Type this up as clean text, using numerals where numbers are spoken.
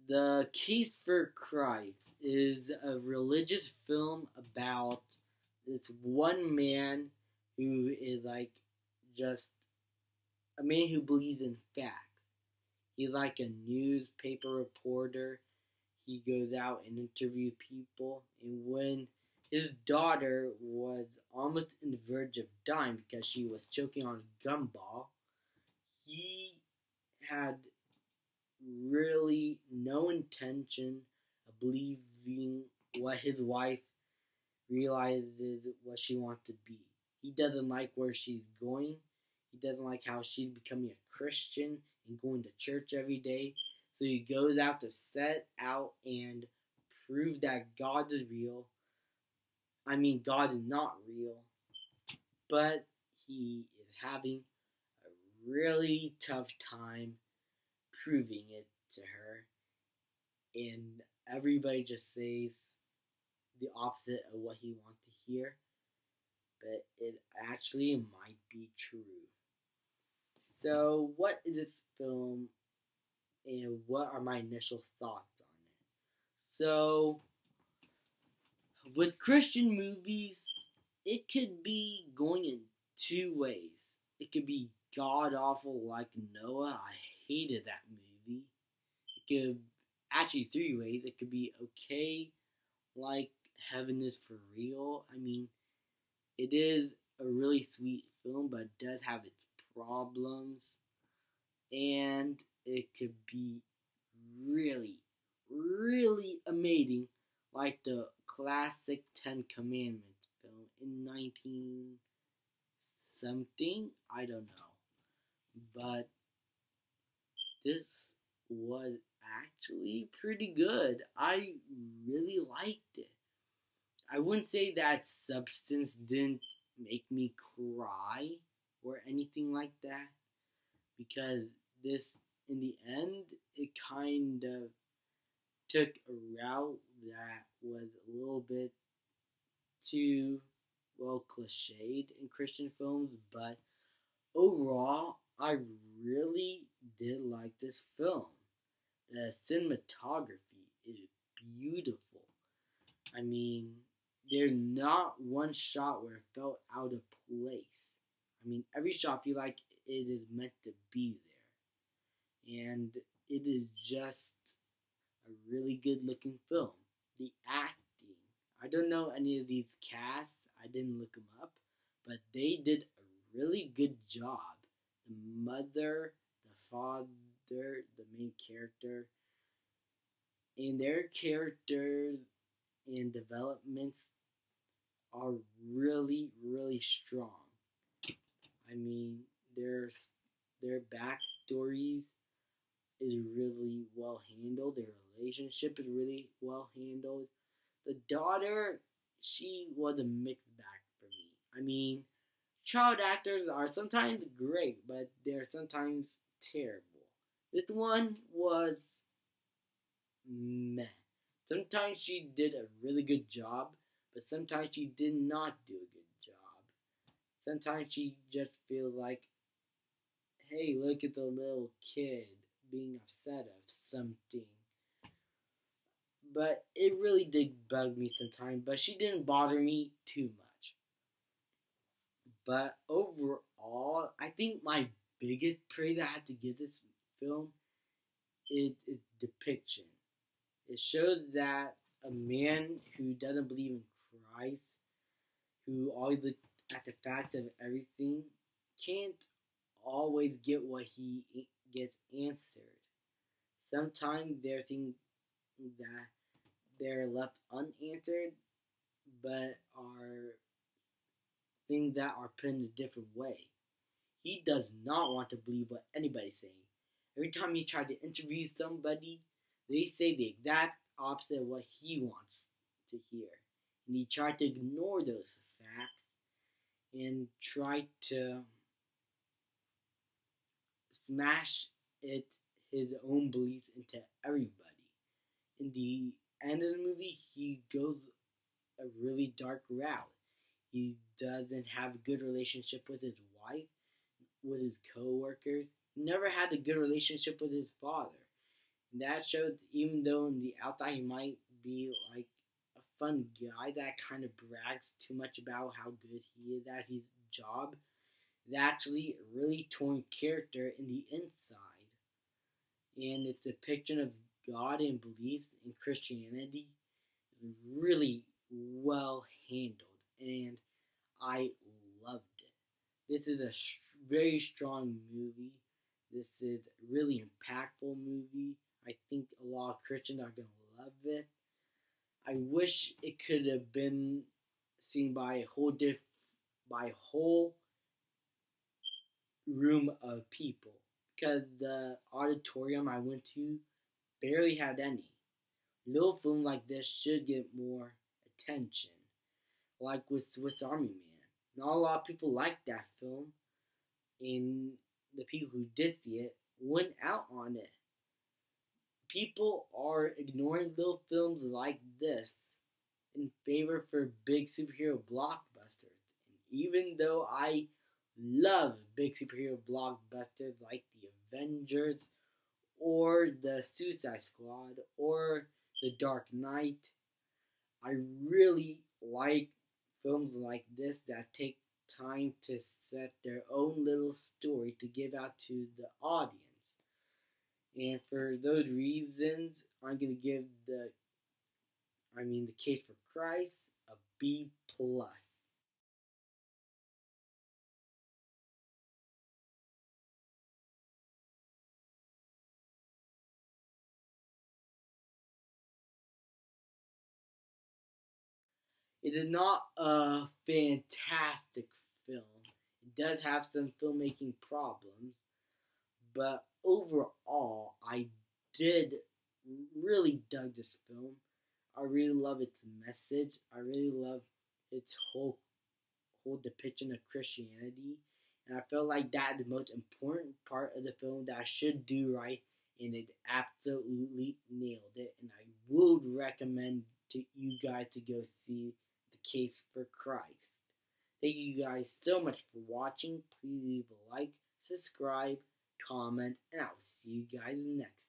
The Case for Christ is a religious film about this one man who is like just a man who believes in facts. He's like a newspaper reporter. He goes out and interviews people. And when his daughter was almost on the verge of dying because she was choking on a gumball, he had really no intention of believing what his wife realizes what she wants to be. He doesn't like where she's going. He doesn't like how she's becoming a Christian and going to church every day. So he goes out to set out and prove that God is real. I mean, God is not real. But he is having a really tough time proving it to her. And everybody just says the opposite of what he wants to hear. But it actually might be true. So, what is this film and what are my initial thoughts on it? So, with Christian movies, it could be going in two ways. It could be god awful like Noah. I hated that movie. It could actually three ways. It could be okay like Heaven is for Real. I mean, it is a really sweet film, but it does have its problems. And it could be really, really amazing, like the classic Ten Commandments film in 19 something. I don't know. But this was actually pretty good. I really liked it. I wouldn't say that Substance didn't make me cry or anything like that, because this, in the end, it kind of took a route that was a little bit too, well, cliched in Christian films, but overall, I really did like this film. The cinematography is beautiful. I mean, there's not one shot where it felt out of place. I mean, every shot I feel like it is meant to be there. And it is just a really good looking film. The acting, I don't know any of these casts, I didn't look them up, but they did a really good job. The mother, the father, the main character, and their characters and developments are really, really strong. I mean, their backstories is really well handled. Their relationship is really well handled. The daughter, she was a mixed bag for me. I mean, child actors are sometimes great, but they're sometimes terrible. This one was meh. Sometimes she did a really good job, but sometimes she did not do a good job. Sometimes she just feels like, hey, look at the little kid being upset of something. But it really did bug me sometimes, but she didn't bother me too much. But overall, I think my biggest praise I had to give this film is its depiction. It shows that a man who doesn't believe in Christ, who always looks at the facts of everything, can't always get what he gets answered. Sometimes there are things that they're left unanswered, but are things that are put in a different way. He does not want to believe what anybody's saying. Every time he tries to interview somebody, they say the exact opposite of what he wants to hear. And he tried to ignore those facts and try to smash his own beliefs into everybody. In the end of the movie, he goes a really dark route. He doesn't have a good relationship with his wife, with his co-workers. He never had a good relationship with his father. And that shows, even though in the outside he might be like a fun guy that kind of brags too much about how good he is at his job, it's actually a really torn character in the inside. And its depiction of God and beliefs in Christianity is really well handled, and I loved it. This is a very strong movie. This is a really impactful movie. I think a lot of Christians are going to love it. I wish it could have been seen by a whole room of people, because the auditorium I went to barely had any. Little films like this should get more attention, like with Swiss Army Man. Not a lot of people liked that film, and the people who did see it went out on it. People are ignoring little films like this in favor for big superhero blockbusters. And even though I love big superhero blockbusters like the Avengers or the Suicide Squad or the Dark Knight, I really like films like this that take time to set their own little story to give out to the audience. And for those reasons, I'm gonna give the Case for Christ a B plus. It is not a fantastic film. It does have some filmmaking problems, but overall, I did really dug this film. I really love its message. I really love its whole depiction of Christianity, and I felt like that is the most important part of the film that I should do right, and it absolutely nailed it. And I would recommend to you guys to go see The Case for Christ. Thank you guys so much for watching. Please leave a like, subscribe, comment, and I will see you guys next time.